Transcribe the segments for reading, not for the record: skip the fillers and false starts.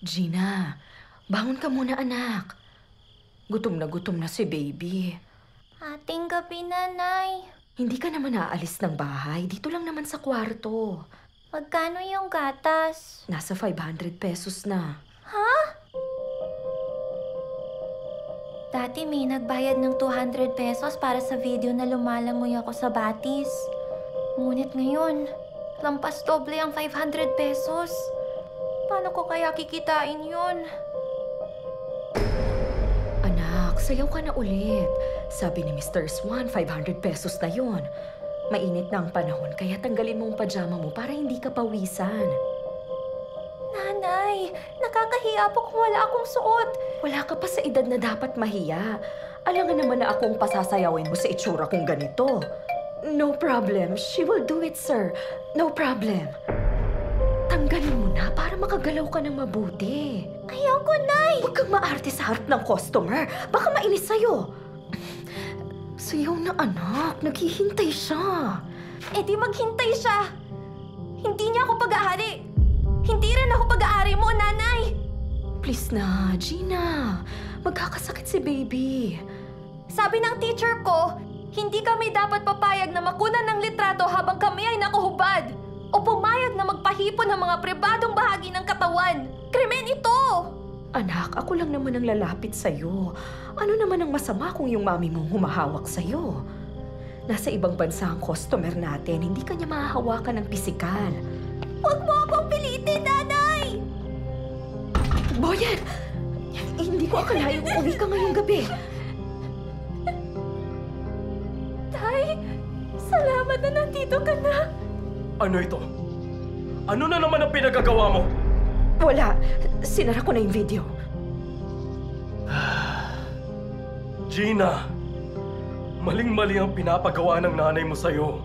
Gina, bangon ka muna anak. Gutom na si baby. Ating gabi, Nanay. Hindi ka naman aalis ng bahay. Dito lang naman sa kwarto. Magkano yung gatas? Nasa 500 pesos na. Ha? Dati may nagbayad ng 200 pesos para sa video na lumalangoy ako sa batis. Ngunit ngayon, lampas doble ang 500 pesos. Paano ko kaya kikitain yun? Anak, sayaw ka na ulit. Sabi ni Mr. Swan, 500 pesos na yon. Mainit na ang panahon, kaya tanggalin mo ang pajama mo para hindi ka pawisan. Nanay, nakakahiya po kung wala akong suot. Wala ka pa sa edad na dapat mahiya. Alam nga naman na akong pasasayawin mo sa itsura kong ganito. No problem. She will do it, sir. No problem. Tanggalin mo na para makagalaw ka ng mabuti. Ayoko, Nay! Huwag kang maarte sa harap ng customer. Baka mainis sa'yo. Sayaw na anak. Naghihintay siya. Eh di maghintay siya. Hindi niya ako pag-aari. Hindi rin ako pag-aari mo, Nanay. Please na, Gina. Magkakasakit si baby. Sabi ng teacher ko, hindi kami dapat papayag na makunan ng litrato habang kami ay nakuhubad. O pumayag na magpahipon ng mga pribadong bahagi ng katawan. Krimen ito! Anak, ako lang naman ang lalapit sa'yo. Ano naman ang masama kung yung mami mong humahawak sa'yo? Nasa ibang bansa ang customer natin, hindi kanya mahahawakan ng pisikal. Huwag mo akong pilitin, Nanay! Boyan! Hindi ko akalaing uuwi ka ngayong gabi. Tay, salamat na nandito ka na. Ano ito? Ano na naman ang pinagagawa mo? Wala. Sinara ko na yung video. Gina, maling-mali ang pinapagawa ng nanay mo sa'yo.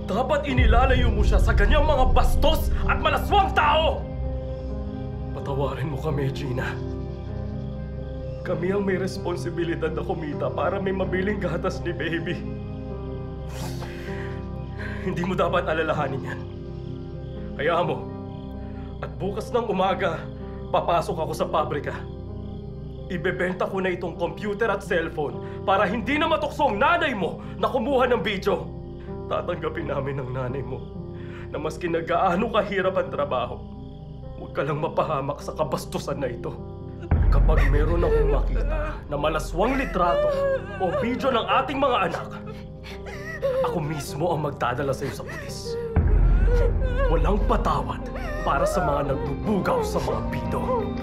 Dapat inilalayo mo siya sa ganyang mga bastos at malaswang tao! Patawarin mo kami, Gina. Kami ang may responsibilidad na kumita para may mabiling gatas ni baby. Hindi mo dapat alalahanin yan. Hayaan mo. At bukas ng umaga, papasok ako sa pabrika. Ibebenta ko na itong computer at cellphone para hindi na matukso ang nanay mo na kumuha ng video. Tatanggapin namin ng nanay mo na maski nagaano kahirap ang trabaho, huwag ka lang mapahamak sa kabastusan na ito. Kapag meron akong makita na malaswang litrato o video ng ating mga anak, ako mismo ang magdadala sa'yo sa pulis. Walang patawad para sa mga nagbubugaw sa mga bidong.